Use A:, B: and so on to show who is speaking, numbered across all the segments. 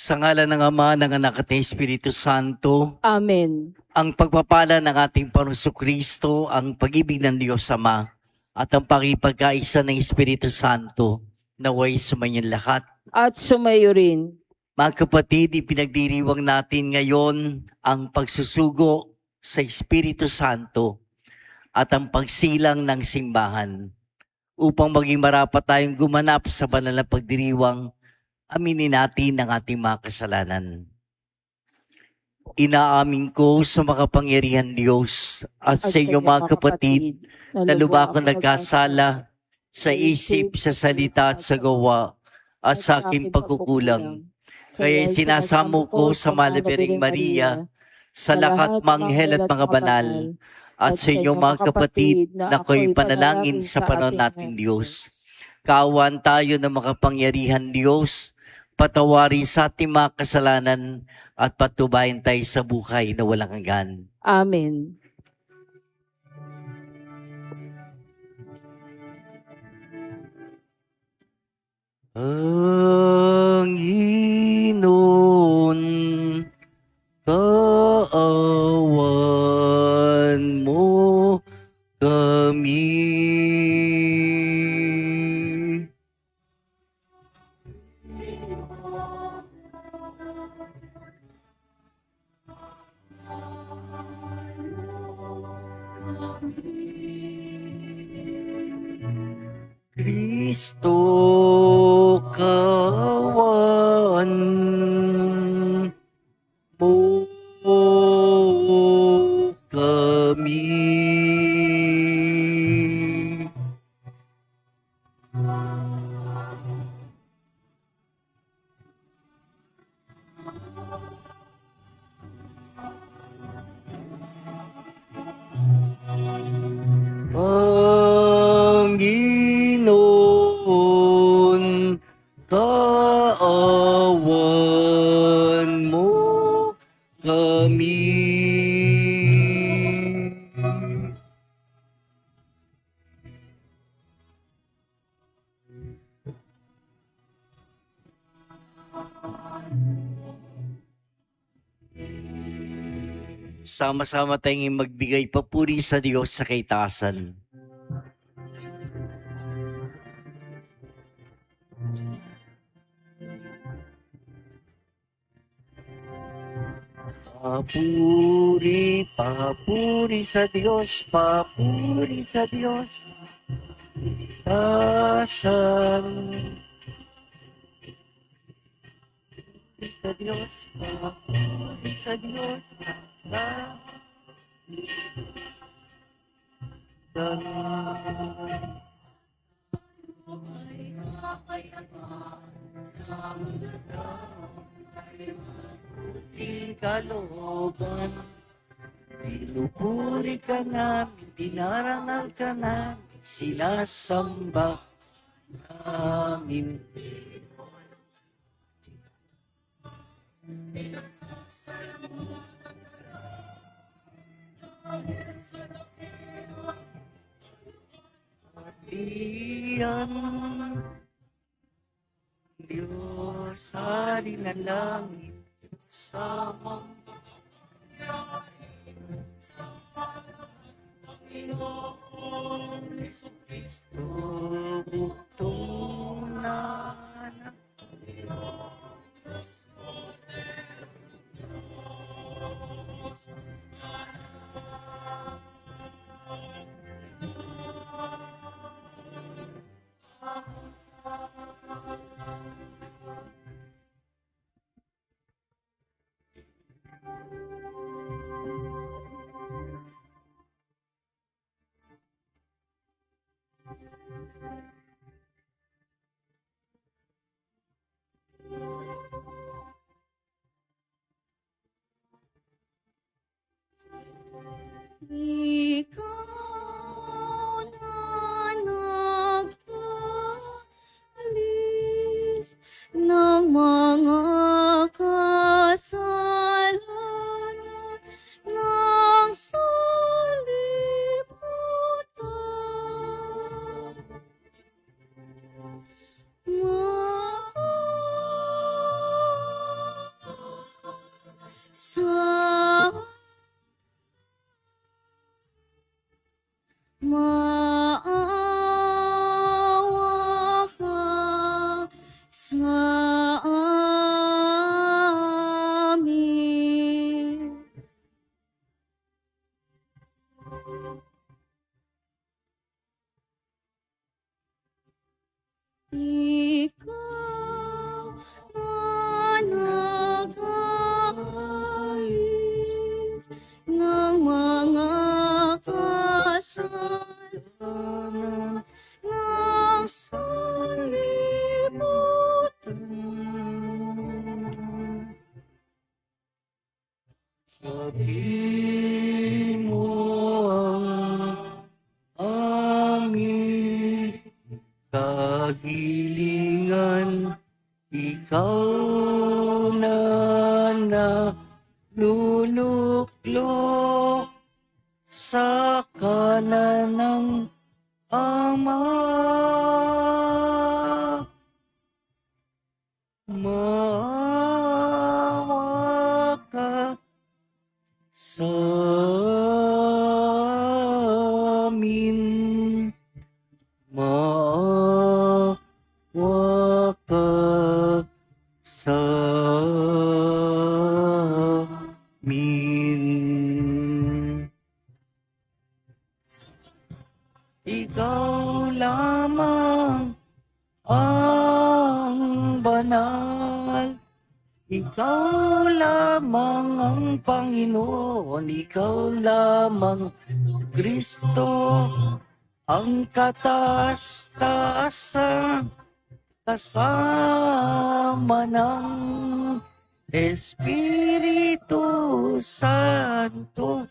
A: Sa ngalan ng Ama, ng Anak at ng Espiritu Santo,
B: Amen.
A: ang pagpapala ng ating Panginoong Kristo, ang pag-ibig ng Diyos Ama, at ang pakipagkaisa ng Espiritu Santo, naway sumayin lahat.
B: At sumayo rin.
A: Mga kapatid, ipinagdiriwang natin ngayon ang pagsusugo sa Espiritu Santo at ang pagsilang ng simbahan. Upang maging marapat tayong gumanap sa banal na pagdiriwang, aminin natin ang ating mga kasalanan. Inaamin ko sa makapangyarihan Diyos at sa inyo mga kapatid, na lubha akong nagkasala sa isip, sa salita at sa gawa at sa aking pagkukulang. Kaya sinasamo ko sa Malabiring Maria, sa lahat manghel at mga banal, at sa inyo mga kapatid na ako'y panalangin sa panahon nating Diyos. Kaawaan tayo ng makapangyarihan Diyos, patawarin sa ating mga kasalanan at patubayan tayo sa buhay na walang hanggan.
B: Amen.
A: Panginoon, kaawan mo kami. Kristo, kawan mo kami. Panginoon, kaawan mo kami. Sama-sama tayong magbigay papuri sa Diyos sa kaitaasan. Papuri, papuri sa Diyos, papuri sa Diyos. Asan sa Diyos, papuri sa Diyos. Kalooban, pinupuri ka namin, dinarangal ka namin, sinasamba namin. Iyan, Diyos, hari na langit, sa Panginoon Jesucristo, bugtong na ng Panginoon Diyos
C: Ikaw na nag-alis ng mga kasalanan ng sanlibutan. Sa maawa ka sa amin. Ikaw na nag-alis ng mga kasalanan ng sanlibutan.
A: Sabihin mo ang aming kahilingan, ikaw na naluluklok sa kanan ng Ama. Maawa ka sa amin. Maawa ka sa amin. Ikaw lamang ang banal. Ikaw lamang ang Panginoon. Ikaw lamang Kristo, ang kataas-taasan kasama ng Espiritu Santo.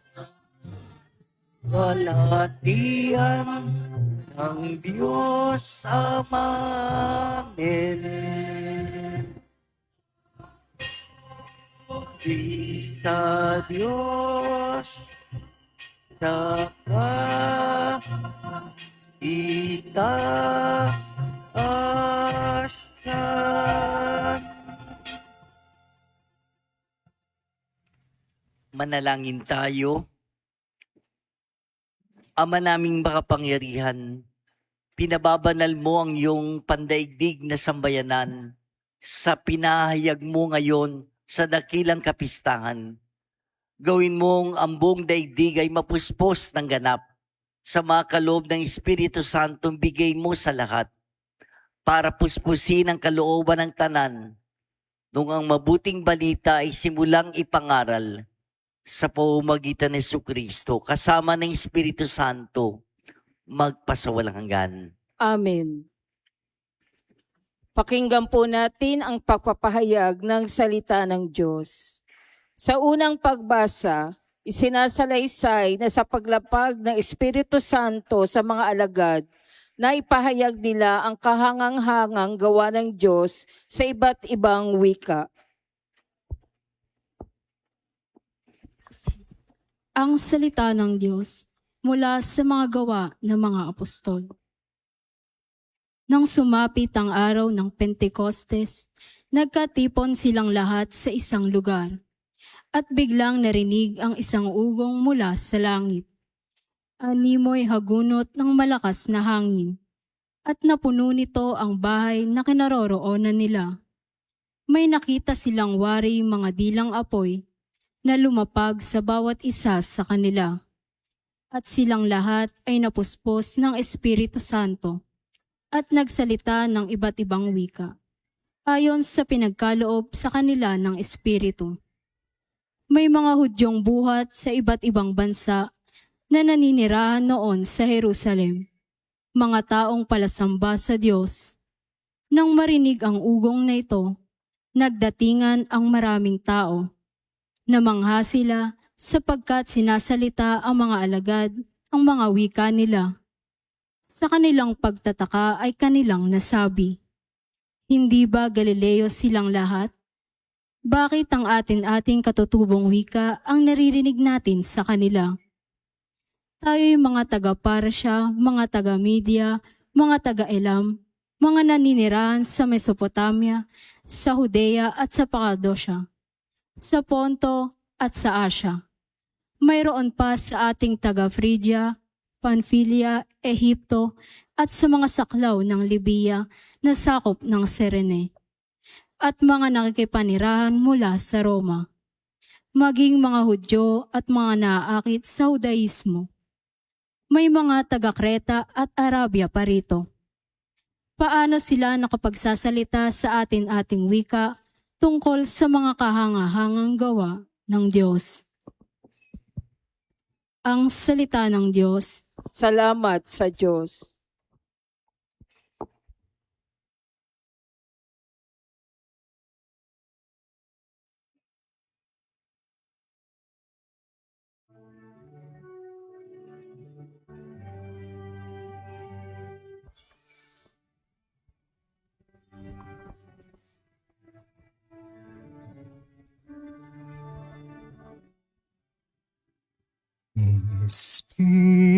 A: Kalahatian ng Diyos Ama. Amen. Sa Diyos sa itaasan. Manalangin tayo. Ama naming makapangyarihan, pinababanal mo ang iyong pandaigdig na sambayanan sa pinahayag mo ngayon sa dakilang kapistahan. Gawin mong ang buong daigdig ay mapuspos ng ganap sa mga kaloob ng Espiritu Santong bigay mo sa lahat para puspusin ang kalooban ng tanan nung ang mabuting balita ay simulang ipangaral sa pamamagitan ni Jesucristo kasama ng Espiritu Santo magpasawalang hanggan.
B: Amen. Pakinggan po natin ang pagpapahayag ng salita ng Diyos. Sa unang pagbasa, isinasalaysay na sa paglapag ng Espiritu Santo sa mga alagad, na ipahayag nila ang kahangang-hangang gawa ng Diyos sa iba't ibang wika.
D: Ang salita ng Diyos mula sa mga gawa ng mga apostol. Nang sumapit ang araw ng Pentecostes, nagkatipon silang lahat sa isang lugar. At biglang narinig ang isang ugong mula sa langit. Animoy hagunot ng malakas na hangin. At napuno nito ang bahay na kinaroroonan nila. May nakita silang wari mga dilang apoy na lumapag sa bawat isa sa kanila. At silang lahat ay napuspos ng Espiritu Santo at nagsalita ng iba't ibang wika, ayon sa pinagkaloob sa kanila ng Espiritu. May mga Hudyong buhat sa iba't ibang bansa na naninirahan noon sa Jerusalem. mga taong palasamba sa Diyos. Nang marinig ang ugong na ito, nagdatingan ang maraming tao. Namangha sila sapagkat sinasalita ang mga alagad ang mga wika nila. Sa kanilang pagtataka ay kanilang nasabi, "Hindi ba Galileo silang lahat? Bakit ang atin-ating katutubong wika ang naririnig natin sa kanila? Tayo'y mga taga-Parsya, mga taga-Media, mga taga-Elam, mga naninirahan sa Mesopotamia, sa Judea at sa Cappadocia, sa Ponto at sa Asia. Mayroon pa sa ating taga-Phrygia, Pamphylia, Ehipto at sa mga saklaw ng Libya na sakop ng Cyrene, at mga nakikipanirahan mula sa Roma, maging mga Hudyo at mga naaakit sa Judaismo. May mga taga-Kreta at Arabia pa rito. Paano sila nakapagsasalita sa atin-ating wika tungkol sa mga kahanga-hangang gawa ng Diyos?" Ang salita ng Diyos.
B: Salamat sa Diyos.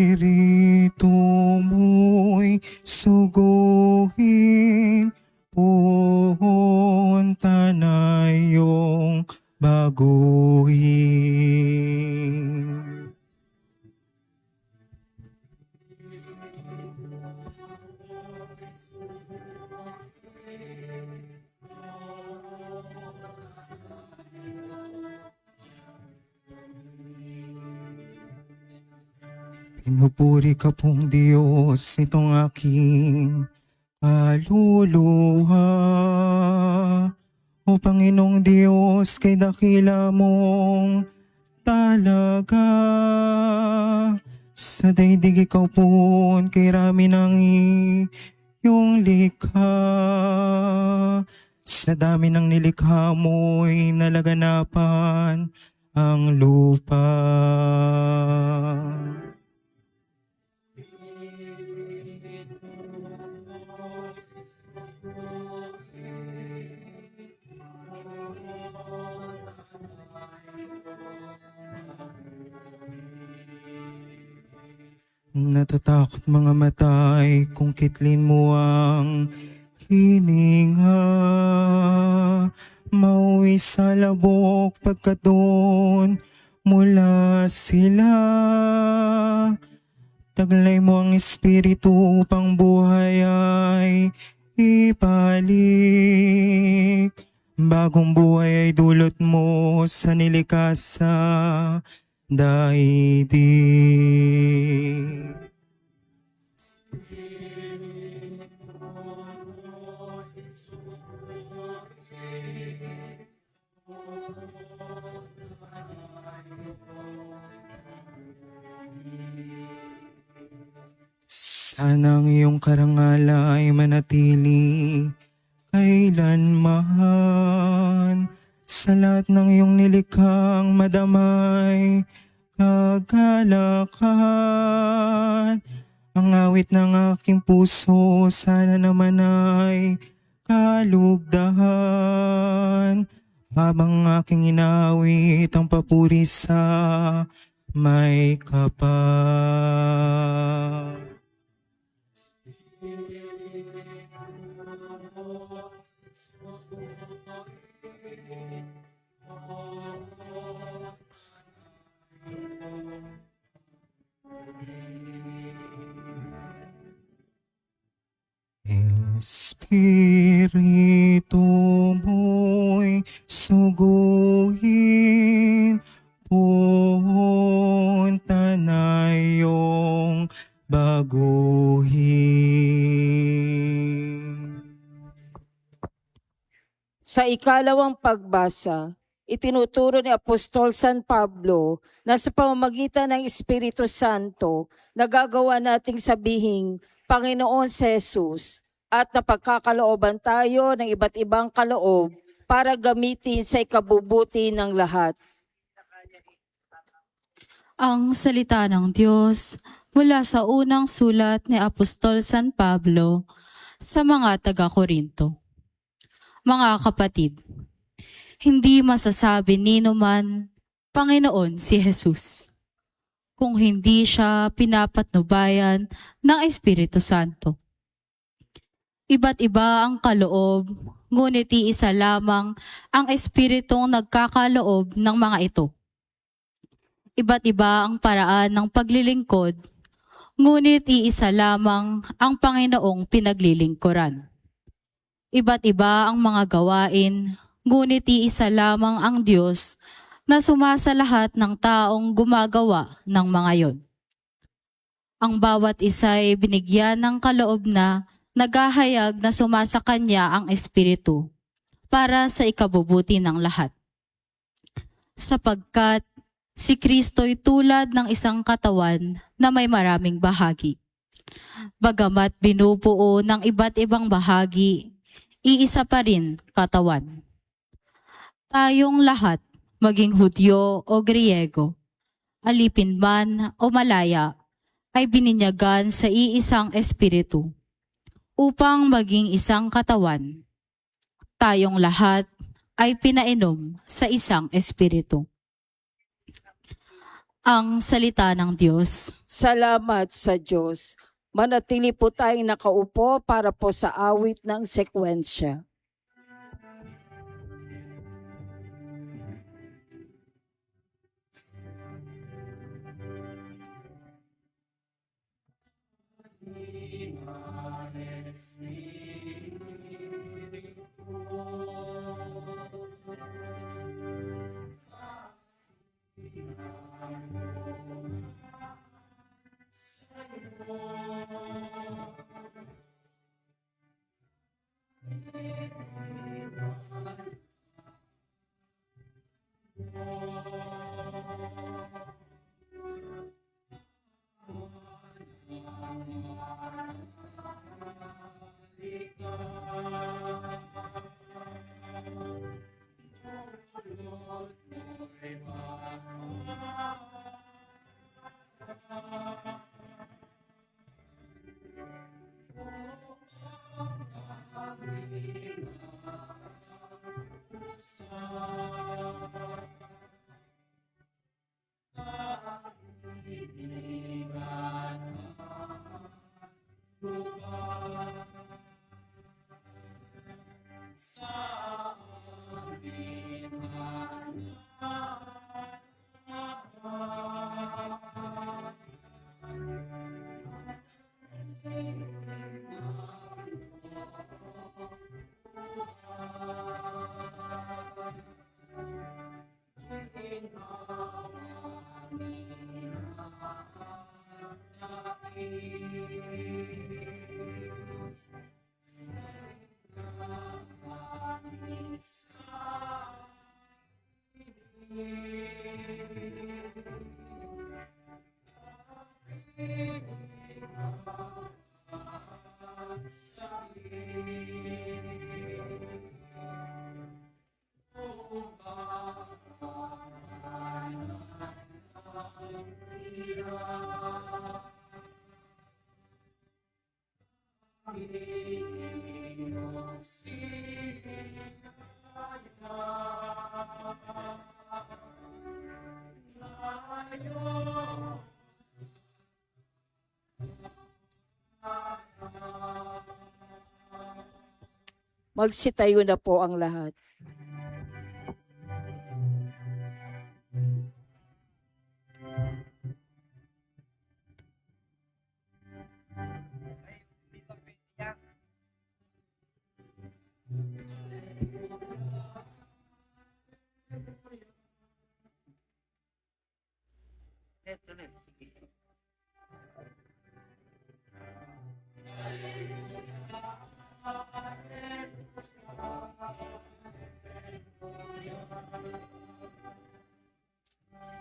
E: Espiritu mo'y suguhin, punta na iyong baguhin. Pinupuri ka pong Diyos, itong aking kaluluwa. O Panginoong Diyos, kay dakila mong talaga. Sa daigdig ikaw pon, kay rami ng iyong likha. Sa dami ng nilikha mo'y nalaganapan ang lupa. Natatakot mga matay kung kitlin mo ang hininga. Mauwi sa labok pagkat doon mula sila. Taglay mo ang espiritu upang buhay ay ibalik. Bagong buhay ay dulot mo sa nilikas sa daigdig. Sana ang iyong karangal ay manatili kailanman. Sa lahat ng iyong nilikhang madamay kagalakan. Ang awit ng aking puso sana naman ay kalugdahan. Habang aking inawit ang papuri sa may kapal. Espiritu mo'y suguhin, punta na iyong baguhin.
B: Sa ikalawang pagbasa, itinuturo ni Apostol San Pablo na sa pamamagitan ng Espiritu Santo, nagagawa nating sabihing Panginoon si Jesus, at napagkakalooban tayo ng iba't ibang kaloob para gamitin sa ikabubuti ng lahat.
F: Ang salita ng Diyos mula sa unang sulat ni Apostol San Pablo sa mga taga-Korinto. Mga kapatid, hindi masasabi ninuman Panginoon si Jesus kung hindi siya pinapatnubayan ng Espiritu Santo. Iba't iba ang kaloob, ngunit iisa lamang ang Espiritong nagkakaloob ng mga ito. Iba't iba ang paraan ng paglilingkod, ngunit iisa lamang ang Panginoong pinaglilingkuran. Iba't iba ang mga gawain, ngunit iisa lamang ang Diyos na sumasalahat ng taong gumagawa ng mga yon. Ang bawat isa ay binigyan ng kaloob na naghahayag na sumasa kanya ang Espiritu para sa ikabubuti ng lahat. Sapagkat si Kristo'y tulad ng isang katawan na may maraming bahagi. Bagamat binubuo ng iba't ibang bahagi, iisa pa rin katawan. Tayong lahat, maging Hudyo o Griego, alipin man o malaya, ay bininyagan sa iisang Espiritu upang maging isang katawan. Tayong lahat ay pinainom sa isang Espiritu. Ang salita ng Diyos.
B: Salamat sa Diyos. Manatili po tayong nakaupo para po sa awit ng sekwensya. Magsitayo na po ang lahat.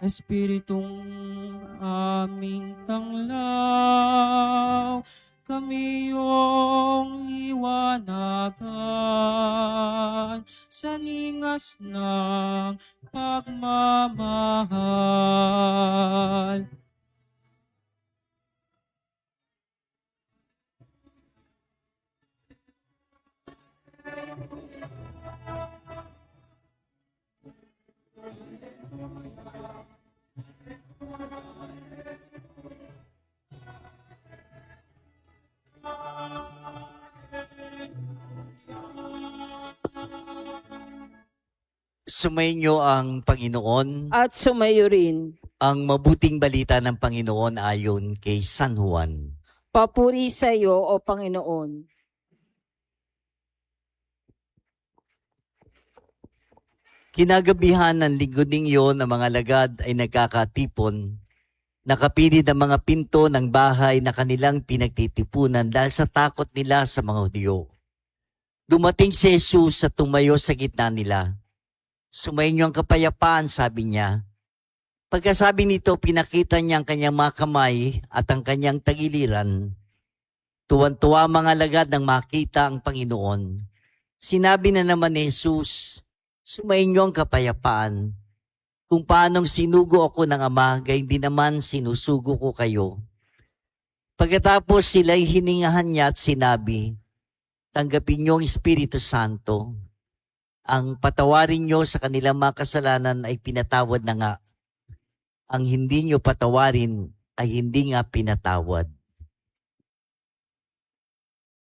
E: Espiritong aming tanglaw, kami iyong liwanagan sa ningas ng pagmamahal.
A: Sumainyo ang Panginoon,
B: At sumayo rin.
A: ang mabuting balita ng Panginoon ayon kay San Juan.
B: Papuri sa iyo, O Panginoon.
A: Kinagabihan ng linggo iyon, ang mga lagad ay nagkakatipon. Nakapilit ang mga pinto ng bahay na kanilang pinagtitipunan dahil sa takot nila sa mga Hudyo. Dumating si Jesus at tumayo sa gitna nila. Sumainyo ang kapayapaan, sabi niya. Pagkasabi nito, pinakita niya ang kanyang mga kamay at ang kanyang tagiliran. Tuwan-tuwa mga lagad nang makita ang Panginoon. Sinabi na naman ni Jesus, sumainyo ang kapayapaan. Kung paanong sinugo ako ng Ama, gayon din naman sinusugo ko kayo. Pagkatapos sila'y hiningahan niya at sinabi, tanggapin niyo ang Espiritu Santo. Ang patawarin niyo sa kanilang mga kasalanan ay pinatawad na nga. Ang hindi niyo patawarin ay hindi nga pinatawad.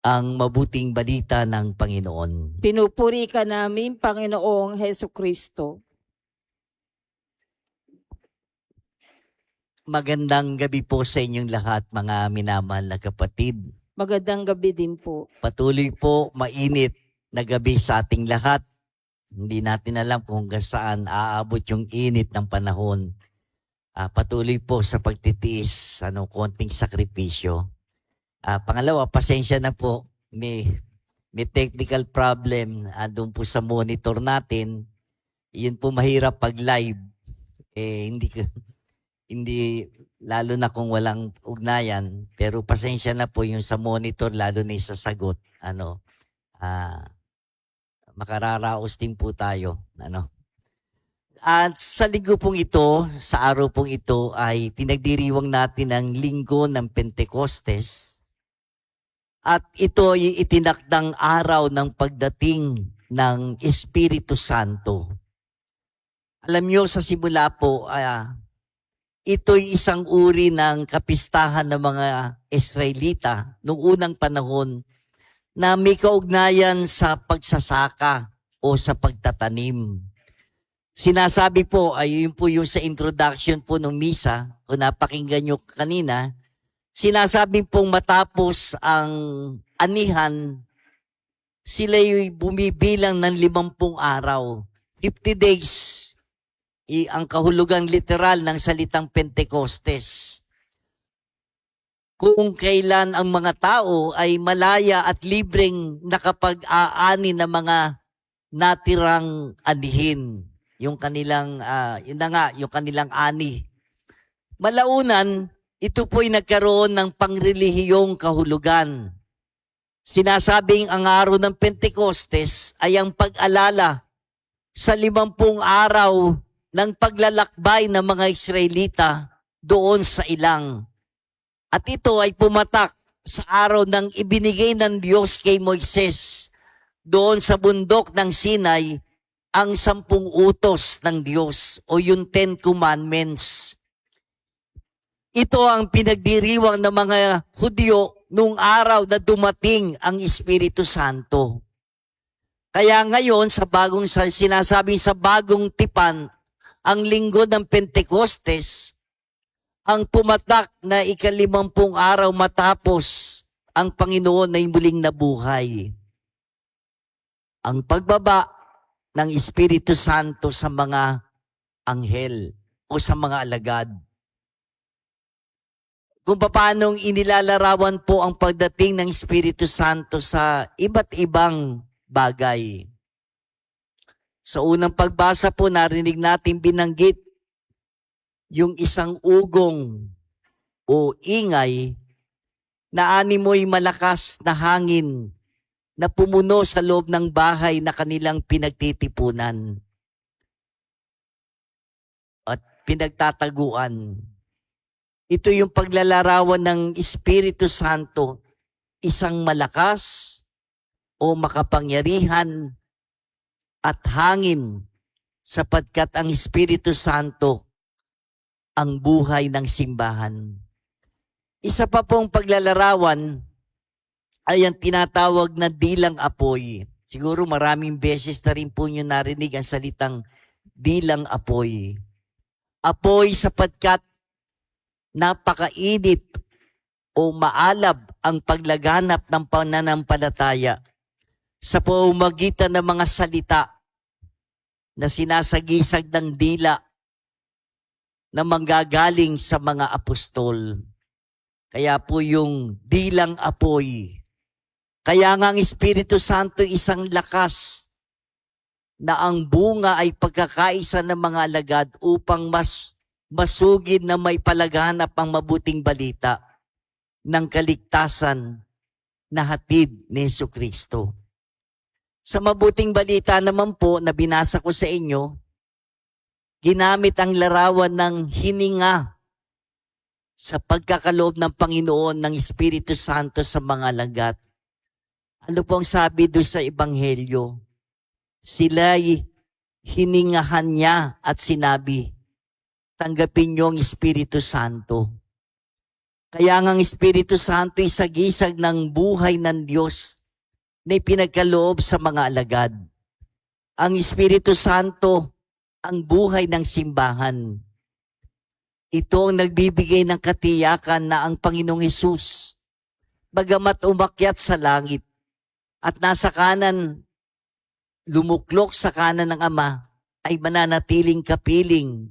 A: Ang mabuting balita ng Panginoon.
B: Pinupuri ka namin, Panginoong Heso Kristo.
A: Magandang gabi po sa inyong lahat, mga minamahal na kapatid.
B: Magandang gabi din po.
A: Patuloy po mainit na gabi sa ating lahat. Hindi natin alam kung hanggang saan aabot yung init ng panahon. Patuloy po sa pagtitiis, konting sakripisyo. Pangalawa, pasensya na po. May technical problem doon po sa monitor natin. Yun po mahirap pag live. Hindi, lalo na kung walang ugnayan. Pero pasensya na po yung sa monitor, lalo na yung sa sagot. Makararaos din po tayo. At sa linggo pong ito, sa araw pong ito, ay pinagdiriwang natin ang linggo ng Pentecostes. At ito ay itinakdang araw ng pagdating ng Espiritu Santo. Alam nyo, sa simula po, ito'y isang uri ng kapistahan ng mga Israelita noong unang panahon na may kaugnayan sa pagsasaka o sa pagtatanim. Sinasabi po, ay yun po yung sa introduction po ng misa, kung napakinggan nyo kanina, sinasabi pong matapos ang anihan, sila'y bumibilang ng 50 araw, 50 days, ang kahulugang literal ng salitang Pentecostes. Kung kailan ang mga tao ay malaya at libreng nakapag-aani ng mga natirang anihin. Yung kanilang, yung kanilang ani. Malaunan, ito po'y nagkaroon ng pangrelihiyong kahulugan. Sinasabing ang araw ng Pentecostes ay ang pag-alala sa 50 araw ng paglalakbay ng mga Israelita doon sa ilang. At ito ay pumatak sa araw ng ibinigay ng Diyos kay Moises doon sa bundok ng Sinai, ang 10 utos ng Diyos o yung 10 Commandments. Ito ang pinagdiriwang ng mga Hudyo noong araw na dumating ang Espiritu Santo. Kaya ngayon, sinasabing sa bagong tipan, ang linggo ng Pentecostes, ang pumatak na 50 araw matapos ang Panginoon ay muling nabuhay. Ang pagbaba ng Espiritu Santo sa mga anghel o sa mga alagad. Kung paanong inilalarawan po ang pagdating ng Espiritu Santo sa iba't ibang bagay. Sa unang pagbasa po, narinig natin binanggit yung isang ugong o ingay na animoy malakas na hangin na pumuno sa loob ng bahay na kanilang pinagtitipunan at pinagtataguan. Ito yung paglalarawan ng Espiritu Santo, isang malakas o makapangyarihan at hangin, sapagkat ang Espiritu Santo ang buhay ng simbahan. Isa pa pong paglalarawan ay ang tinatawag na dilang apoy. Siguro maraming beses na rin po nyo narinig ang salitang dilang apoy. Apoy sapagkat napakainit o maalab ang paglaganap ng pananampalataya sa pamamagitan ng mga salita na sinasagisag ng dila na manggagaling sa mga apostol. Kaya po yung dilang apoy. Kaya nga ang Espiritu Santo isang lakas na ang bunga ay pagkakaisa ng mga alagad upang masugid na may palaganap ang mabuting balita ng kaligtasan na hatid ni Jesucristo. Sa mabuting balita naman po na binasa ko sa inyo, ginamit ang larawan ng hininga sa pagkakaloob ng Panginoon ng Espiritu Santo sa mga alagad. Ano pong sabi doon sa Ebanghelyo? Sila'y hiningahan niya at sinabi, tanggapin niyo ang Espiritu Santo. Kaya nga ang Espiritu Santo ay sagisag ng buhay ng Diyos na ipinagkaloob sa mga alagad. Ang Espiritu Santo ang buhay ng simbahan. Ito ang nagbibigay ng katiyakan na ang Panginoong Hesus, bagamat umakyat sa langit at nasa kanan, lumuklok sa kanan ng Ama, ay mananatiling kapiling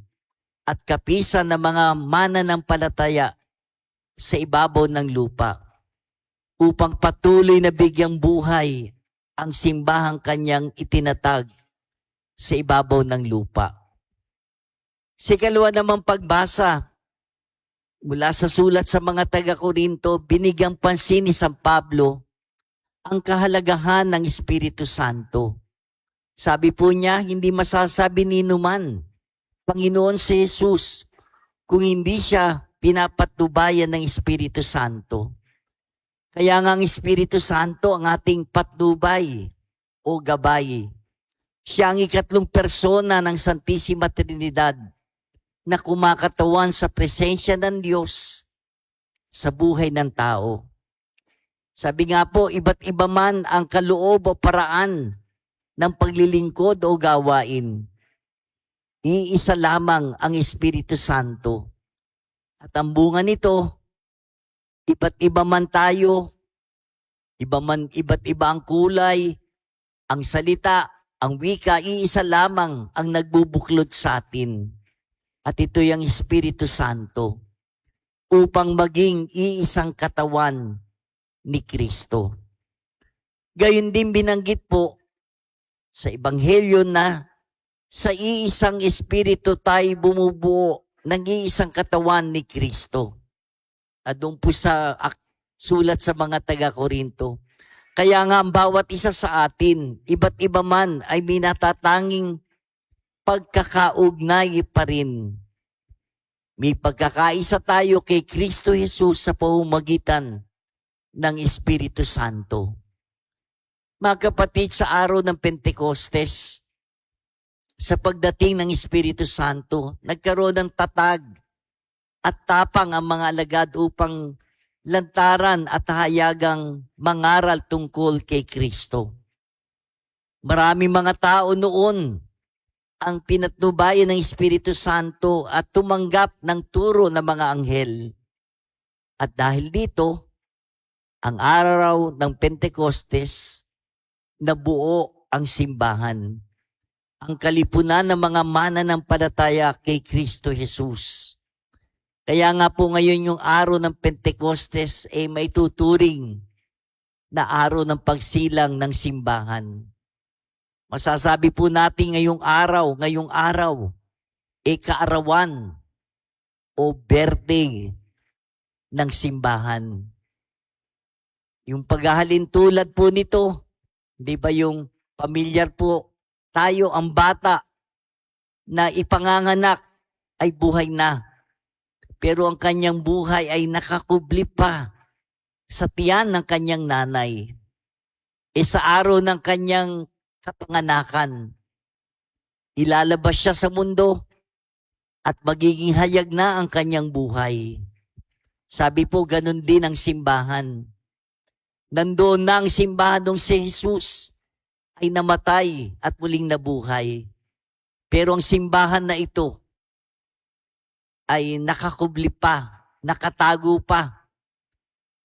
A: at kapisan ng mga mananampalataya sa ibabaw ng lupa upang patuloy na bigyang buhay ang simbahang kanyang itinatag sa ibabaw ng lupa. Sa ikalawa namang pagbasa mula sa sulat sa mga taga-Korinto, binigyang pansin ni San Pablo ang kahalagahan ng Espiritu Santo. Sabi po niya, hindi masasabi ni numan, Panginoon si Jesus, kung hindi siya pinapatubayan ng Espiritu Santo. Kaya nga ang Espiritu Santo ang ating patnubay o gabay. Siya ang ikatlong persona ng Santisima Trinidad na kumakatawan sa presensya ng Diyos sa buhay ng tao. Sabi nga po, iba't iba man ang kaloob o paraan ng paglilingkod o gawain. Iisa lamang ang Espiritu Santo. At ang bunga nito, iba't iba man tayo, iba't iba ang kulay, ang salita, ang wika, iisa lamang ang nagbubuklod sa atin. At ito'y ang Espiritu Santo upang maging iisang katawan ni Kristo. Gayon din binanggit po sa Ebanghelyo na sa iisang Espiritu tayo bumubuo ng iisang katawan ni Kristo. At doon po sa sulat sa mga taga-Korinto. Kaya nga ang bawat isa sa atin, iba't iba man ay minatatanging pagkakaugnay pa rin. May pagkakaisa tayo kay Kristo Jesus sa pamamagitan ng Espiritu Santo. Mga kapatid, sa araw ng Pentecostes, sa pagdating ng Espiritu Santo, nagkaroon ng tatag at tapang ang mga alagad upang lantaran at hayagang mangaral tungkol kay Kristo. Maraming mga tao noon ang pinatnubayan ng Espiritu Santo at tumanggap ng turo ng mga anghel. At dahil dito, ang araw ng Pentecostes, nabuo ang simbahan. Ang kalipunan ng mga mananampalataya kay Kristo Jesus. Kaya nga po ngayon yung araw ng Pentecostes ay may tuturing na araw ng pagsilang ng simbahan. Masasabi po natin ngayong araw, kaarawan o birthday ng simbahan. Yung paghahalin tulad po nito, di ba yung pamilyar po tayo, ang bata na ipanganganak ay buhay na. Pero ang kanyang buhay ay nakakubli pa sa tiyan ng kanyang nanay. Sa araw ng kanyang kapanganakan, ilalabas siya sa mundo at magiging hayag na ang kanyang buhay. Sabi po, ganun din ang simbahan. Nandoon na ang simbahan nung si Jesus ay namatay at muling nabuhay. Pero ang simbahan na ito ay nakakubli pa, nakatago pa.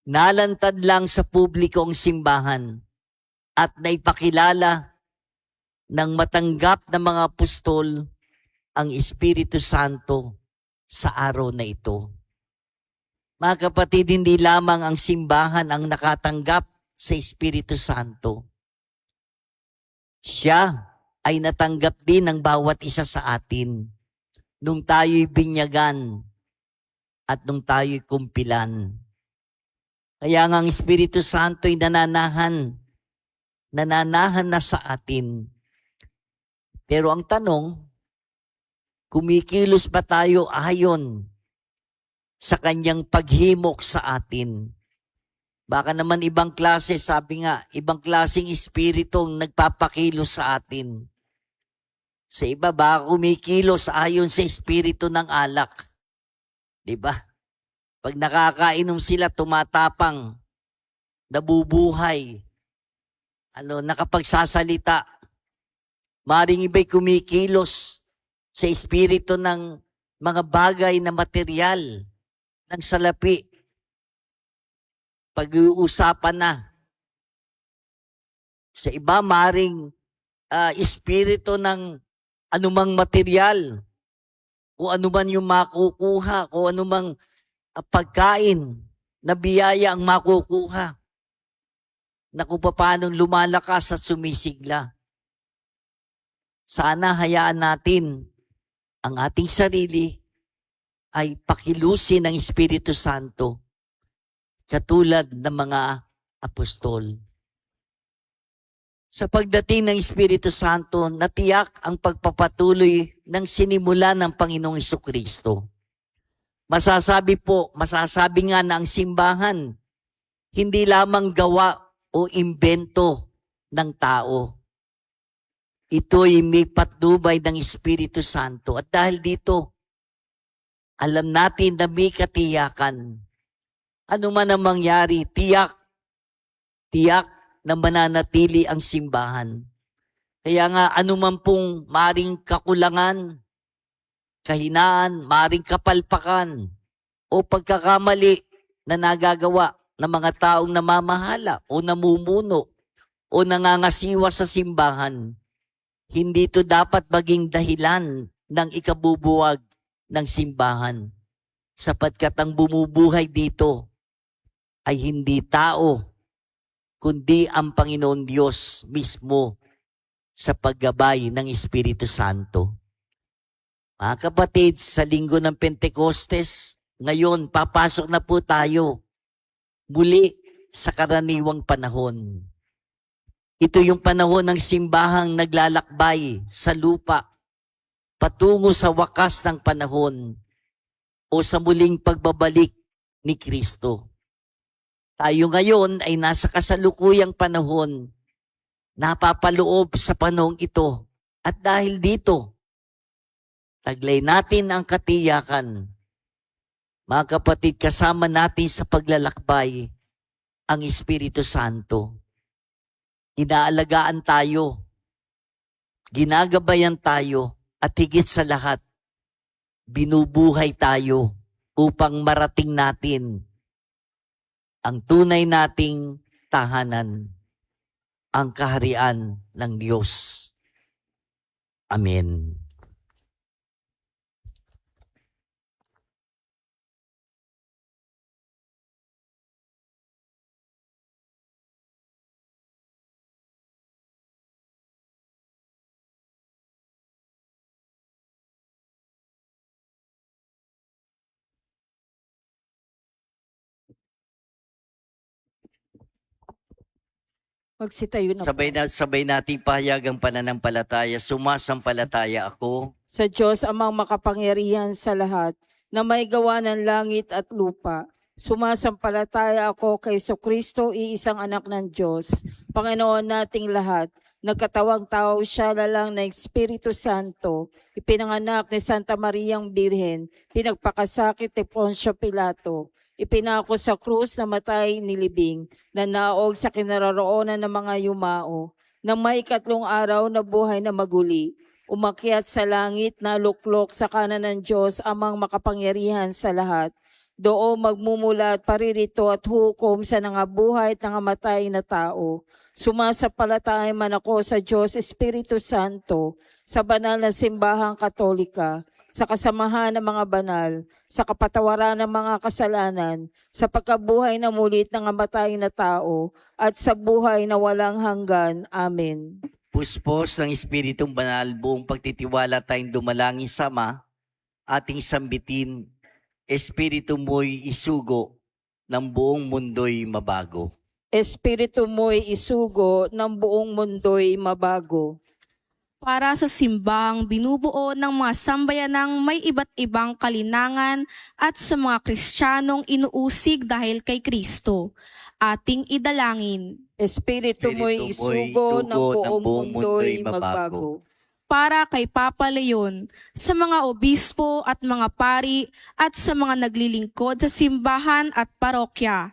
A: Nalantad lang sa publiko ang simbahan at naipakilala ng matanggap ng mga apostol ang Espiritu Santo sa araw na ito. Mga kapatid, hindi lamang ang simbahan ang nakatanggap sa Espiritu Santo. Siya ay natanggap din ng bawat isa sa atin nung tayo'y binyagan at nung tayo'y kumpilan. Kaya nga ang Espiritu Santo'y nananahan na sa atin. Pero ang tanong, kumikilos ba tayo ayon sa kanyang paghimok sa atin? Baka naman ibang klase, sabi nga, ibang klaseng espiritu ang nagpapakilos sa atin. Sa iba, baka kumikilos ayon sa espiritu ng alak. Diba? Pag nakakainom sila, tumatapang, nabubuhay, nakapagsasalita. Maring iba'y kumikilos sa espiritu ng mga bagay na material, ng salapi. Pag-uusapan na. Sa iba, maring espiritu ng anumang material, kung anuman yung makukuha, kung anumang pagkain na biyaya ang makukuha, na kung paano lumalakas at sumisigla. Sana hayaan natin ang ating sarili ay pakilusin ng Espiritu Santo katulad ng mga apostol. Sa pagdating ng Espiritu Santo, natiyak ang pagpapatuloy ng sinimula ng Panginoong Hesukristo. Masasabi nga na ang simbahan, hindi lamang gawa o imbento ng tao. Ito'y may patnubay ng Espiritu Santo. At dahil dito, alam natin na may katiyakan. Ano man ang mangyari, tiyak na mananatili ang simbahan. Kaya nga, anuman pong maring kakulangan, kahinaan, maring kapalpakan, o pagkakamali na nagagawa ng mga taong namamahala o namumuno o nangangasiwa sa simbahan, hindi ito dapat maging dahilan ng ikabubuwag ng simbahan. Sapagkat ang bumubuhay dito ay hindi tao, kundi ang Panginoon Diyos mismo sa paggabay ng Espiritu Santo. Mga kapatid, sa linggo ng Pentecostes, ngayon papasok na po tayo muli sa karaniwang panahon. Ito yung panahon ng simbahang naglalakbay sa lupa patungo sa wakas ng panahon o sa muling pagbabalik ni Kristo. Tayo ngayon ay nasa kasalukuyang panahon, napapaloob sa panahong ito. At dahil dito, taglay natin ang katiyakan. Mga kapatid, kasama natin sa paglalakbay ang Espiritu Santo. Inaalagaan tayo, ginagabayan tayo, at higit sa lahat, binubuhay tayo upang marating natin ang tunay nating tahanan, ang kaharian ng Diyos. Amen.
B: Magsitayo na
A: Sabay,
B: po.
A: sabay nating pahayagang pananampalataya. Sumasampalataya ako
B: Sa Diyos amang makapangyarihan sa lahat, na may gawa ng langit at lupa. Sumasampalataya ako kay Kristo, iisang anak ng Diyos, Panginoon nating lahat. Nagkatawang tao siya lalang na Espiritu Santo, ipinanganak ni Santa Mariang Birhen, pinagpakasakit ni Poncio Pilato, ipinako sa krus na matay nilibing, na naog sa kinaroroonan ng mga yumao, na may 3 araw na buhay na maguli, umakyat sa langit na luklok sa kanan ng Diyos amang makapangyarihan sa lahat. Doon magmumula at paririto at hukom sa nangabuhay at nangamatay na tao. Sumasampalataya man ako sa Diyos Espiritu Santo, sa banal na simbahang katolika, sa kasamahan ng mga banal, sa kapatawaran ng mga kasalanan, sa pagkabuhay na mulit ng amatay na tao, at sa buhay na walang hanggan. Amen.
A: puspos ng Espiritong Banal, buong pagtitiwala tayong dumalangin sa Ama, ating sambitin, Espiritu mo'y isugo ng buong mundo'y mabago.
B: Espiritu mo'y isugo ng buong mundo'y mabago.
G: Para sa simbahang binubuo ng mga sambayanang may iba't ibang kalinangan at sa mga Kristiyanong inuusig dahil kay Kristo, ating idalangin.
B: Espiritu mo'y isugo ng buong mundo'y magbago.
G: Para kay Papa Leon, sa mga obispo at mga pari at sa mga naglilingkod sa simbahan at parokya,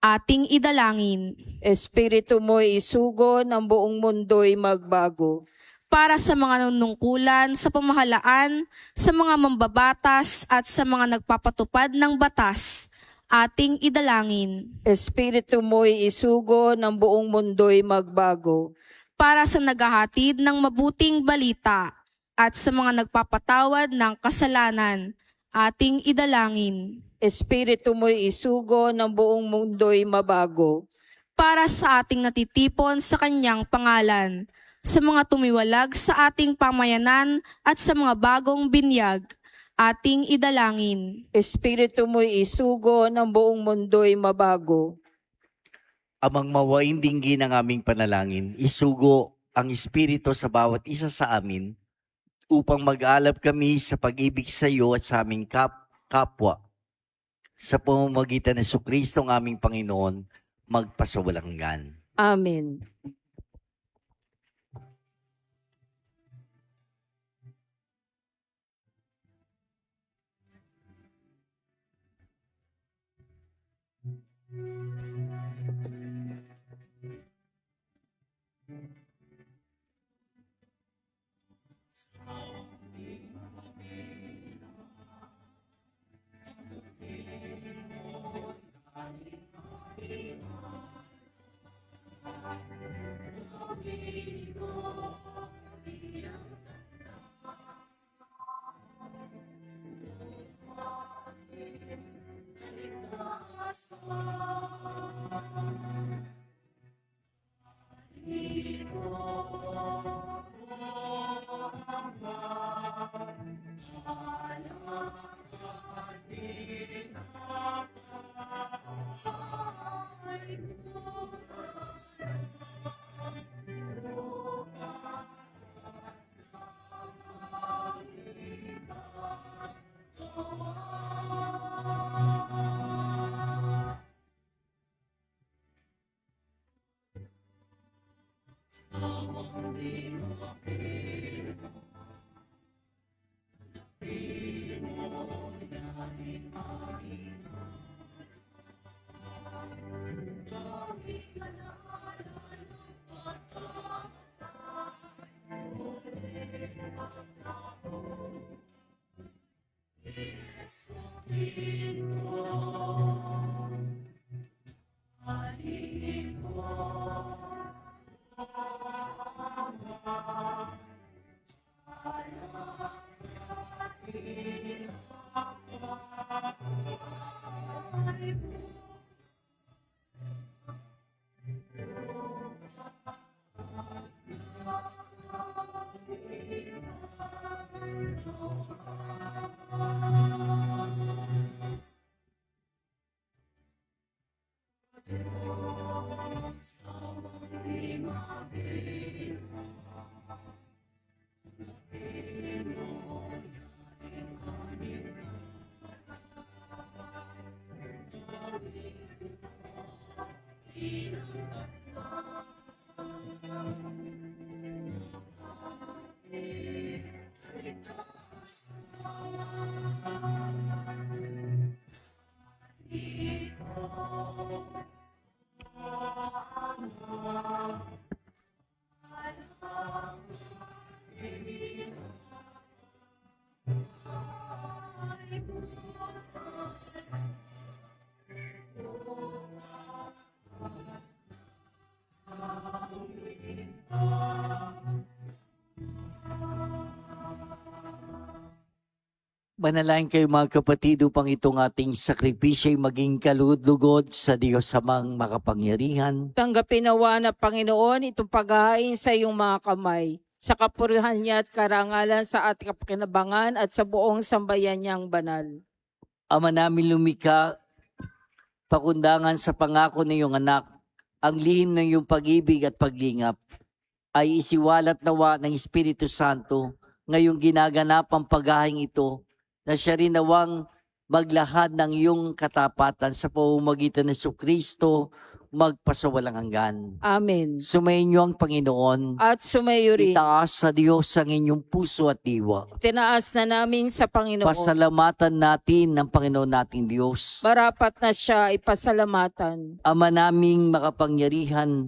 G: ating idalangin.
B: Espiritu mo'y isugo ng buong mundo'y magbago.
G: Para sa mga nanunungkulan sa pamahalaan, sa mga mambabatas at sa mga nagpapatupad ng batas, ating idalangin.
B: Espiritu mo'y isugo ng buong mundo'y magbago.
G: Para sa naghahatid ng mabuting balita at sa mga nagpapatawad ng kasalanan, ating idalangin.
B: Espiritu mo'y isugo ng buong mundo'y mabago.
G: Para sa ating natitipon sa kanyang pangalan, sa mga tumiwalag sa ating pamayanan at sa mga bagong binyag, ating idalangin.
B: Espiritu mo'y isugo ng buong mundo'y mabago.
A: Amang mawaing dinggin ang aming panalangin, isugo ang Espiritu sa bawat isa sa amin upang mag-alab kami sa pag-ibig sa iyo at sa aming kapwa. Sa pamamagitan ng Jesucristo ang aming Panginoon, magpasawalang hanggan.
B: Amen.
A: Manalangin kayo mga kapatid upang itong ating sakripisyo ay maging kalugod-lugod sa Diyos amang makapangyarihan.
B: Tanggapin nawa na Panginoon itong paghahain sa iyong mga kamay, sa kapurihan niya at karangalan sa ating kapakinabangan at sa buong sambayan niyang banal.
A: Ama namin lumikha, pakundangan sa pangako ng iyong anak, ang lihim ng iyong pag-ibig at paglingap, ay isiwalat nawa ng Espiritu Santo ngayong ginaganap ang paghahain ito, na siya rin nawang maglahad ng iyong katapatan sa pamamagitan ng Kristo magpasawalang hanggan.
B: Amen.
A: Sumayin niyo ang Panginoon.
B: At sumayo rin,
A: Itaas sa Diyos ang inyong puso at diwa.
B: tinaas na namin sa Panginoon.
A: Pasalamatan natin ng Panginoon nating Diyos.
B: Marapat na siya ipasalamatan.
A: Ama naming makapangyarihan,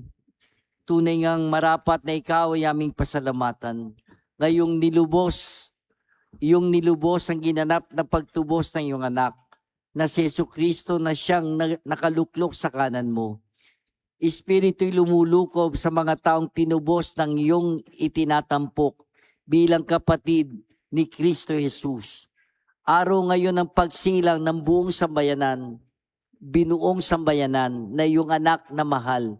A: tunay ngang marapat na ikaw ay aming pasalamatan. Ngayong nilubos ang ginanap na pagtubos ng iyong anak, na si Jesucristo na siyang nakaluklok sa kanan mo. Espiritu'y lumulukob sa mga taong tinubos ng iyong itinatampok bilang kapatid ni Kristo Jesus. Araw ngayon ng pagsilang ng buong sambayanan, binuong sambayanan na iyong anak na mahal,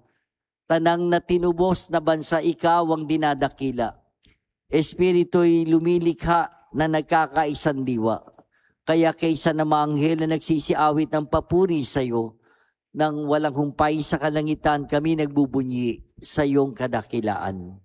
A: tanang na tinubos na bansa ikaw ang dinadakila. Espiritu'y lumilikha na nagkakaisang diwa. Kaya kaysa na mga anghel na nagsisiawit ng papuri sa iyo, nang walang humpay sa kalangitan, kami nagbubunyi sa iyong kadakilaan.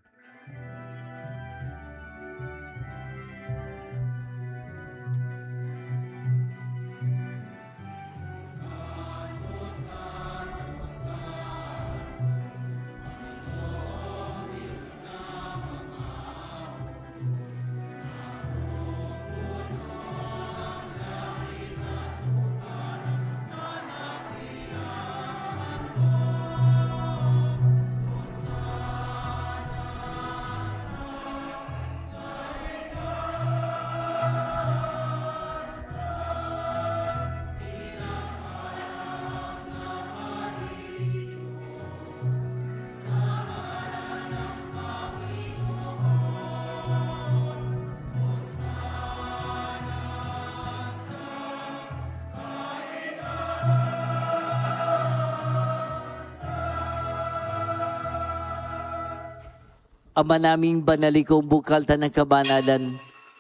A: Ama naming banalikong bukal ng kabanalan,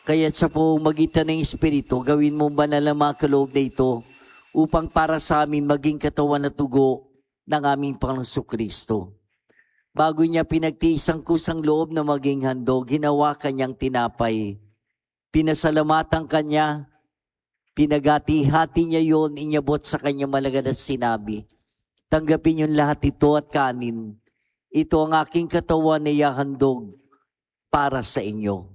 A: kaya't sa pamamagitan ng Espiritu, gawin mong banal ang mga kaloob na ito, upang para sa amin maging katawan at tugo ng aming Panginoong Kristo. Bago niya pinagtiis ang kusang loob na maging handog, ginawa kanyang tinapay. Pinasalamatan kanya, pinagati-hati niya yon, inyabot sa kanyang malagad at sinabi, tanggapin yung lahat ito at kanin. Ito ang aking katawan na ihahandog para sa inyo.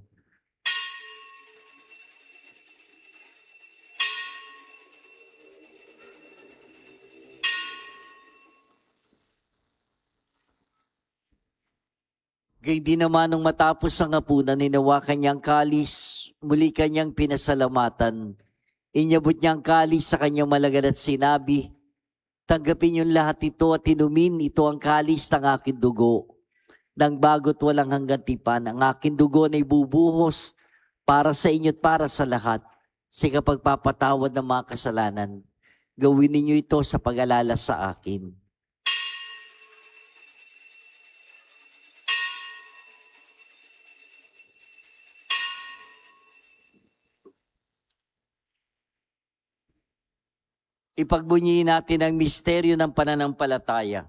A: Gayun din naman nung matapos ang hapunan, ninawa kanyang kalis, muli kanyang pinasalamatan. Inyabot niyang kalis sa kanyang malagad at sinabi, tanggapin yung lahat ito at inumin, ito ang kalis ng aking dugo. Nang bago't walang hanggang tipan, ang aking dugo na ibubuhos para sa inyo at para sa lahat, sa kapagpapatawad ng mga kasalanan. Gawin ninyo ito sa pag-alala sa akin. Ipagbunyiin natin ang misteryo ng pananampalataya.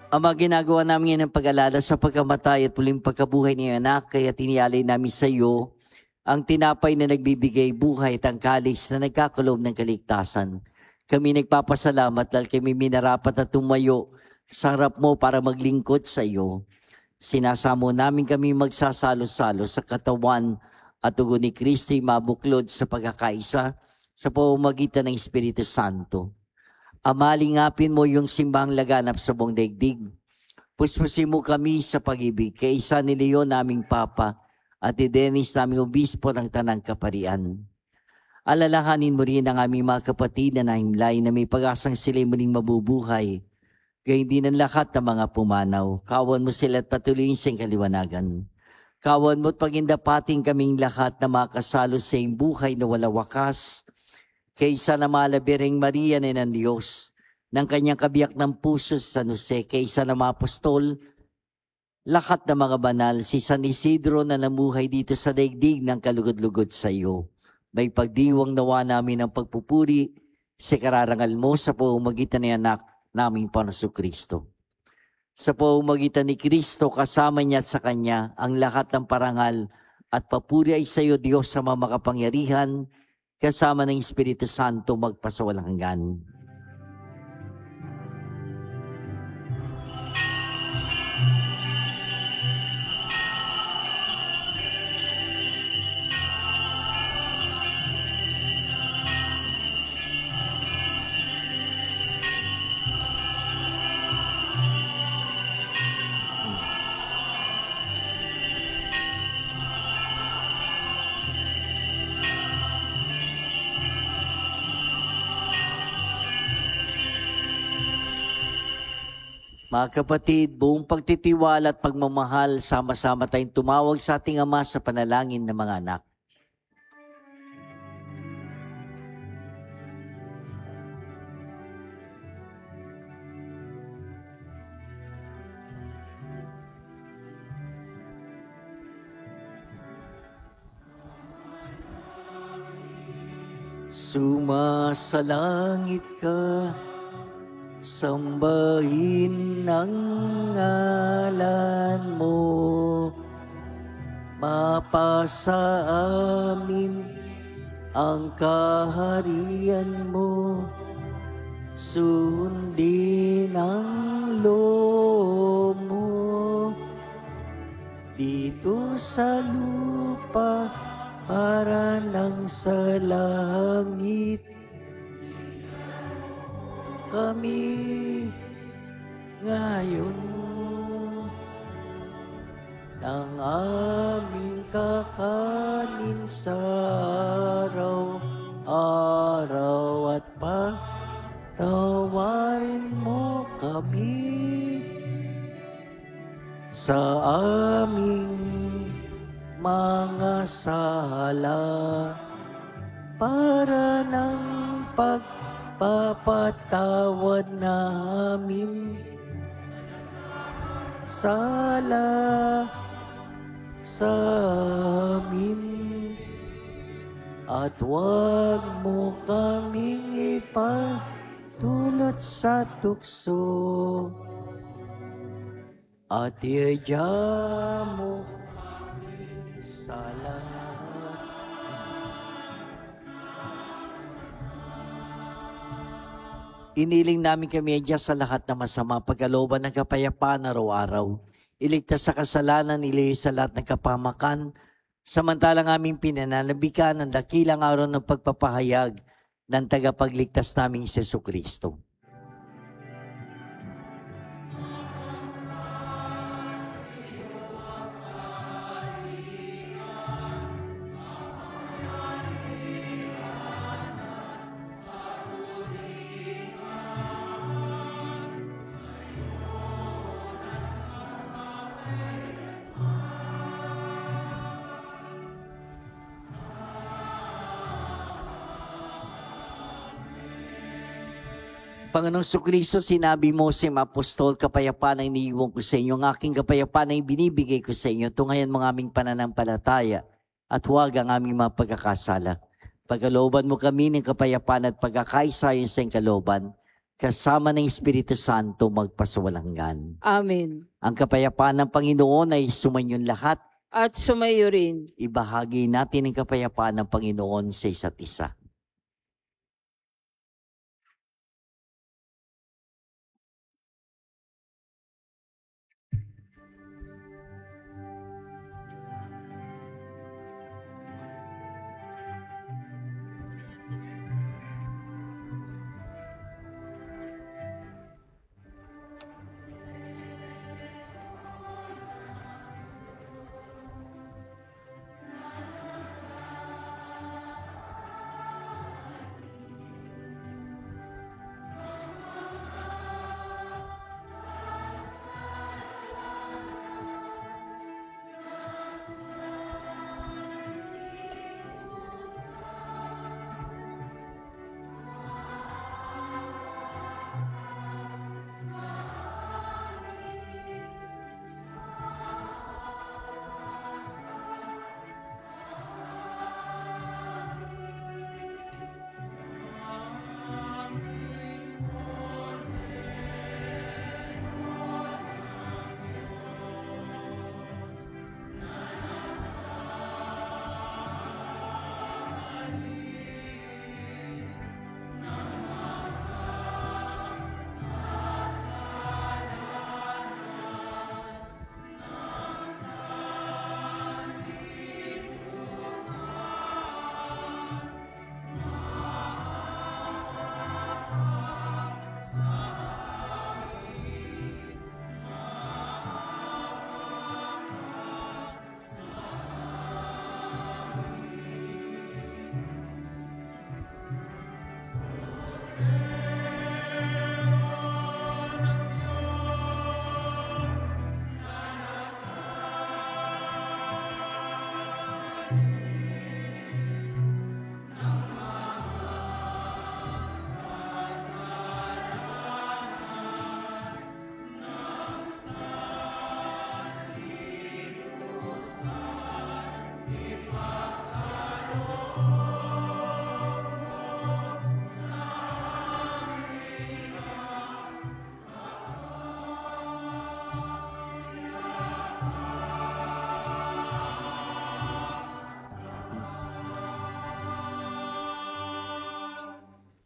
A: Ama, ginagawa namin yan ng pag-alala sa pagkamatay at muling pagkabuhay ni anak, kaya tiniyalay namin sa iyo ang tinapay na nagbibigay buhay at ang kalis na nagkakaloob ng kaligtasan. Kami nagpapasalamat dahil kami minarapat na tumayo sa harap mo para maglingkod sa iyo. Sinasamo namin kami magsasalo-salo sa katawan at dugo ni Kristo'y mabuklod sa pagkakaisa sa pamamagitan ng Espiritu Santo. Amalingapin mo yung simbang laganap sa buong daigdig. Puspusin mo kami sa pag-ibig kay isa ni Leon naming Papa at ni Dennis naming Obispo ng Tanang Kaparian. Alalahanin mo rin ang aming mga kapatid na nahimlay na may pag-asang sila muling mabubuhay. Gayun din ang lahat ng mga pumanaw. Kawan mo sila at patuloyin sa kaliwanagan. Kawan mo at pagindapating kaming lahat na makasalo sa iyong buhay na wala wakas. Kaysa na malabireng Maria na ng Diyos, ng kanyang kabiyak ng puso sa San Jose, kaysa na mga apostol, lahat ng mga banal, si San Isidro na namuhay dito sa daigdig ng kalugod-lugod sa iyo. May pagdiwang nawa namin ang pagpupuri sa kararangal mo sa pamamagitan ni anak naming Panginoong Kristo. Sa pamamagitan ni Kristo, kasama niya at sa Kanya, ang lahat ng parangal at papuri ay sa iyo, Diyos, sa mga makapangyarihan, kasama ng Espiritu Santo magpasawalang hanggan. Mga kapatid, buong pagtitiwala at pagmamahal, sama-sama tayong tumawag sa ating Ama sa panalangin ng mga anak. Sumasalangit ka, sambahin ang ngalan mo, mapasa amin ang kaharian mo, sundin ang loob mo, dito sa lupa para nang sa langit. Kami ngayon ng aming kakanin sa araw-araw at patawarin mo kami sa aming mga sala para ng pagpapatawad namin sala sa amin at huwag mo kaming ipatulot sa tukso at iadya mo sa lahat. Iniling namin kami adya sa lahat na masama, pagkalooban ng kapayapaan araw-araw. Iligtas sa kasalanan, ilayo sa lahat ng kapahamakan, samantalang aming pinananabikan ng dakilang araw ng pagpapahayag ng tagapagligtas naming si Jesucristo. Panginoong Jesucristo, sinabi mo sa mga apostol, kapayapaan ang iniiwan ko sa inyo, ang aking kapayapaan ang binibigay ko sa inyo, tungayan mo ang aming pananampalataya at huwag ang aming mga pagkakasala. Pagkalooban mo kami ng kapayapaan at pagkakaisayon sa iyong kalooban, kasama ng Espiritu Santo magpasawalang hanggan.
B: Amen.
A: Ang kapayapaan ng Panginoon ay sumainyon lahat.
B: At sumayo rin.
A: Ibahagi natin ang kapayapaan ng Panginoon sa isa't isa.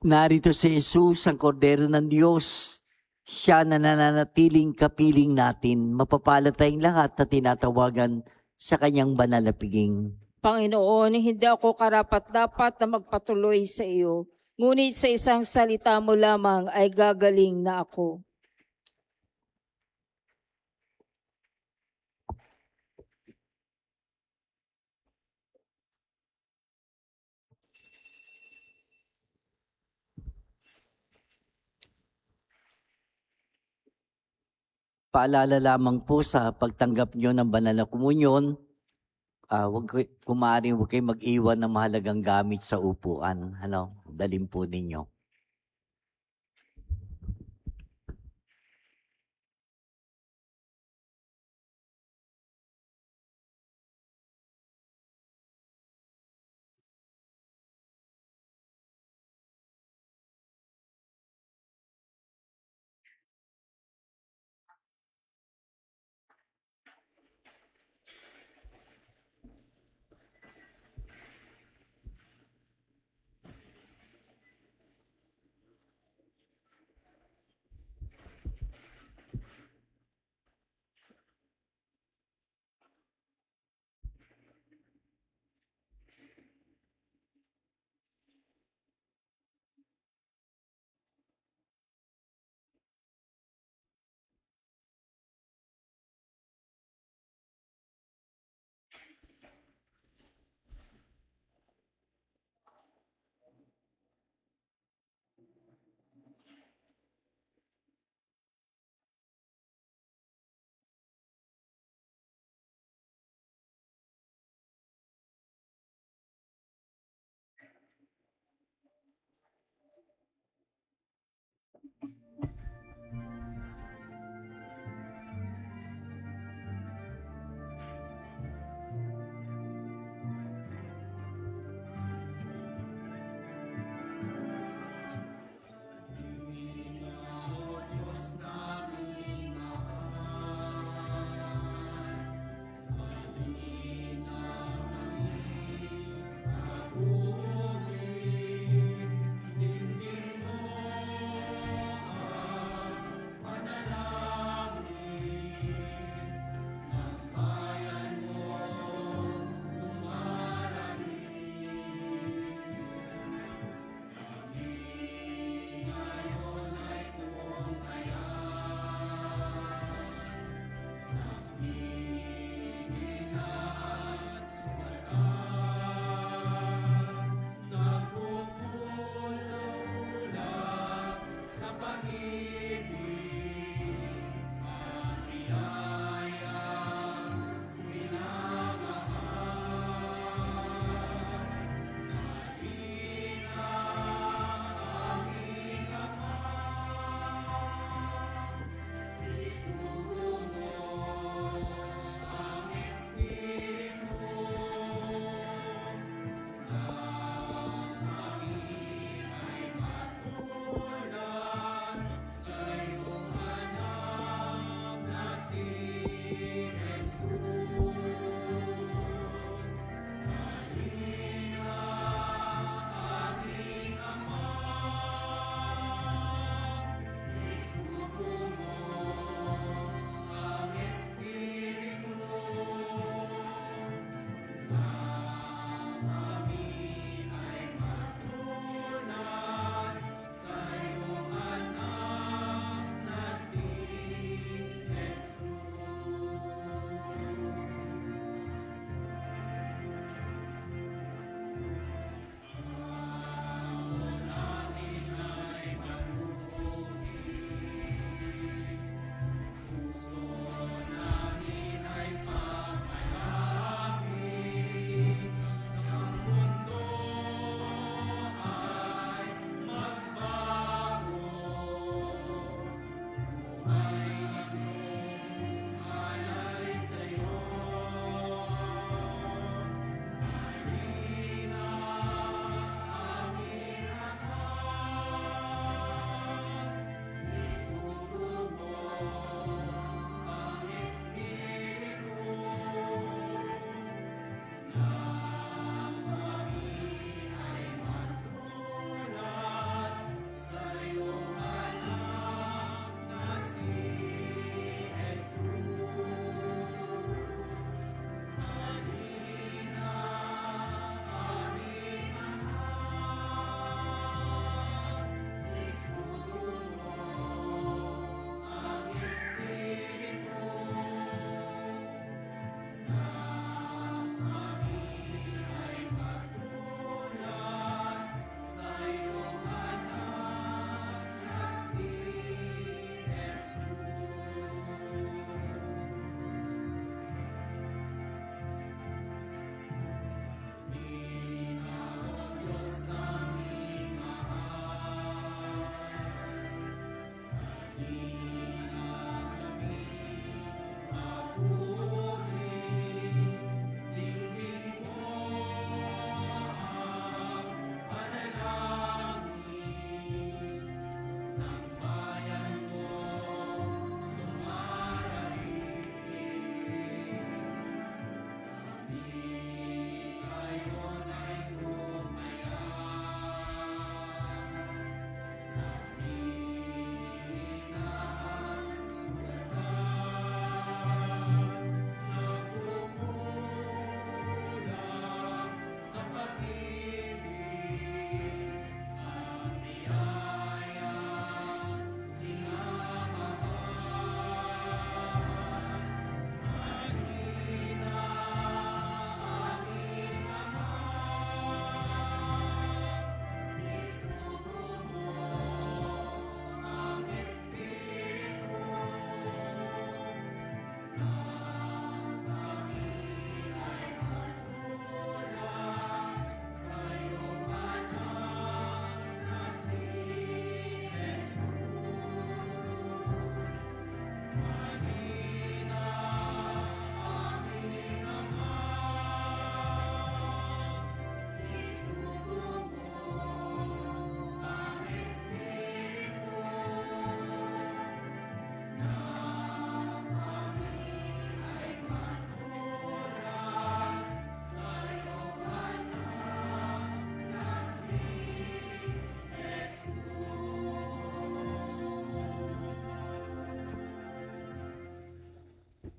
A: Narito si Jesus, ang kordero ng Diyos. Siya na nananatiling kapiling natin. Mapapalad tayong lahat na tinatawagan sa kanyang banal na piging.
B: Panginoon, hindi ako karapat-dapat na magpatuloy sa iyo. Ngunit sa isang salita mo lamang ay gagaling na ako.
A: Paalala lamang po sa pagtanggap nyo ng banal na komunyon, kung maaaring huwag kayo mag-iwan ng mahalagang gamit sa upuan. Dalhin po ninyo.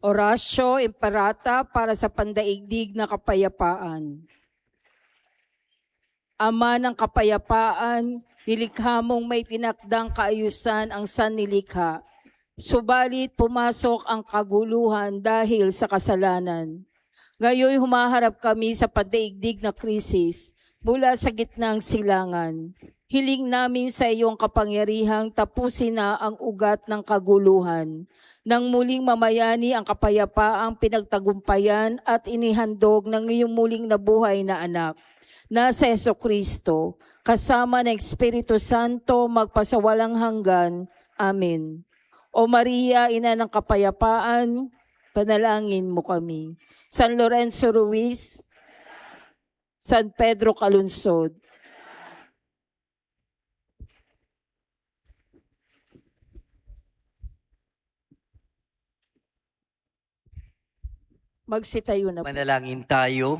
B: Orasyo Imperata para sa pandaigdig na kapayapaan. Ama ng kapayapaan, nilikha mong may tinakdang kaayusan ang sannilikha. Subalit pumasok ang kaguluhan dahil sa kasalanan. Ngayon humaharap kami sa pandaigdig na krisis mula sa gitnang silangan. Hiling namin sa iyong kapangyarihang tapusin na ang ugat ng kaguluhan. Nang muling mamayani ang kapayapaang pinagtagumpayan at inihandog ng iyong muling nabuhay na anak, na sa Jesucristo, kasama ng Espiritu Santo magpasawalang hanggan. Amen. O Maria, Ina ng kapayapaan, panalangin mo kami. San Lorenzo Ruiz, San Pedro Calunsod, magsitayo na po.
A: Manalangin tayo.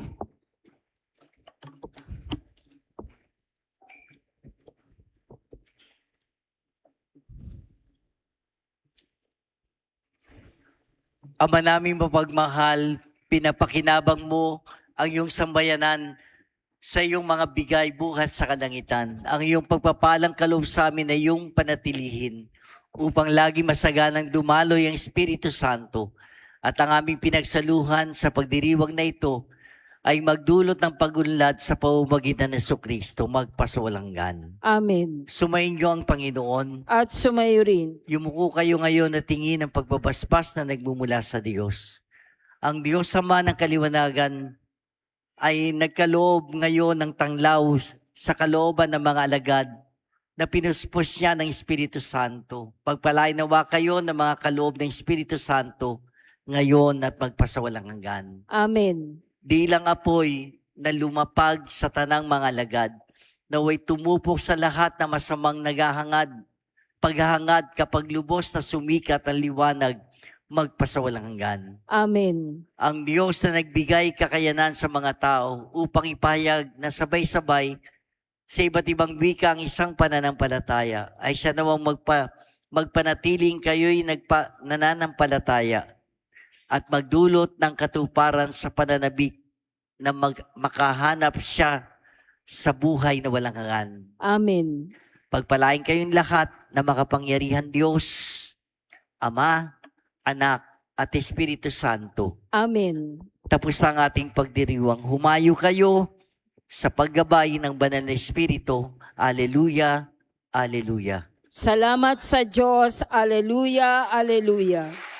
A: Ama naming mapagmahal, pinapakinabang mo ang iyong sambayanan sa iyong mga bigay buhat sa kalangitan. Ang iyong pagpapalang kaloob sa amin ay iyong panatilihin upang lagi masaganang dumaloy ang Espiritu Santo at ang aming pinagsaluhan sa pagdiriwang na ito ay magdulot ng pagunlad sa pamamagitan ng Jesucristo magpasawalang.
B: Amen.
A: Sumayin niyo ang Panginoon.
B: At sumayo rin.
A: Yumuko kayo ngayon na tingin ng pagbabasbas na nagmumula sa Diyos. Ang Diyos Ama ng Kaliwanagan ay nagkaloob ngayon ng tanglaw sa kalooban ng mga alagad na pinuspos niya ng Espiritu Santo. Pagpalain nawa kayo ng mga kaloob ng Espiritu Santo ngayon at magpasawalang hanggan.
B: Amen.
A: Di lang apoy na lumapag sa tanang mga alagad, naway tumupok sa lahat na masamang naghahangad, paghahangad kapag lubos na sumikat ang liwanag, magpasawalang hanggan.
B: Amen.
A: Ang Diyos na nagbigay kakayanan sa mga tao upang ipahayag na sabay-sabay sa iba't ibang wika ang isang pananampalataya, ay siya nawang magpanatiling kayo'y nananampalataya at magdulot ng katuparan sa pananabik na makahanap siya sa buhay na walang hanggan.
B: Amen.
A: Pagpalain kayong lahat na makapangyarihan Diyos, Ama, Anak, at Espiritu Santo.
B: Amen.
A: Tapos ang ating pagdiriwang. Humayo kayo sa paggabay ng banal na Espiritu. Aleluya, aleluya.
B: Salamat sa Diyos. Aleluya, aleluya.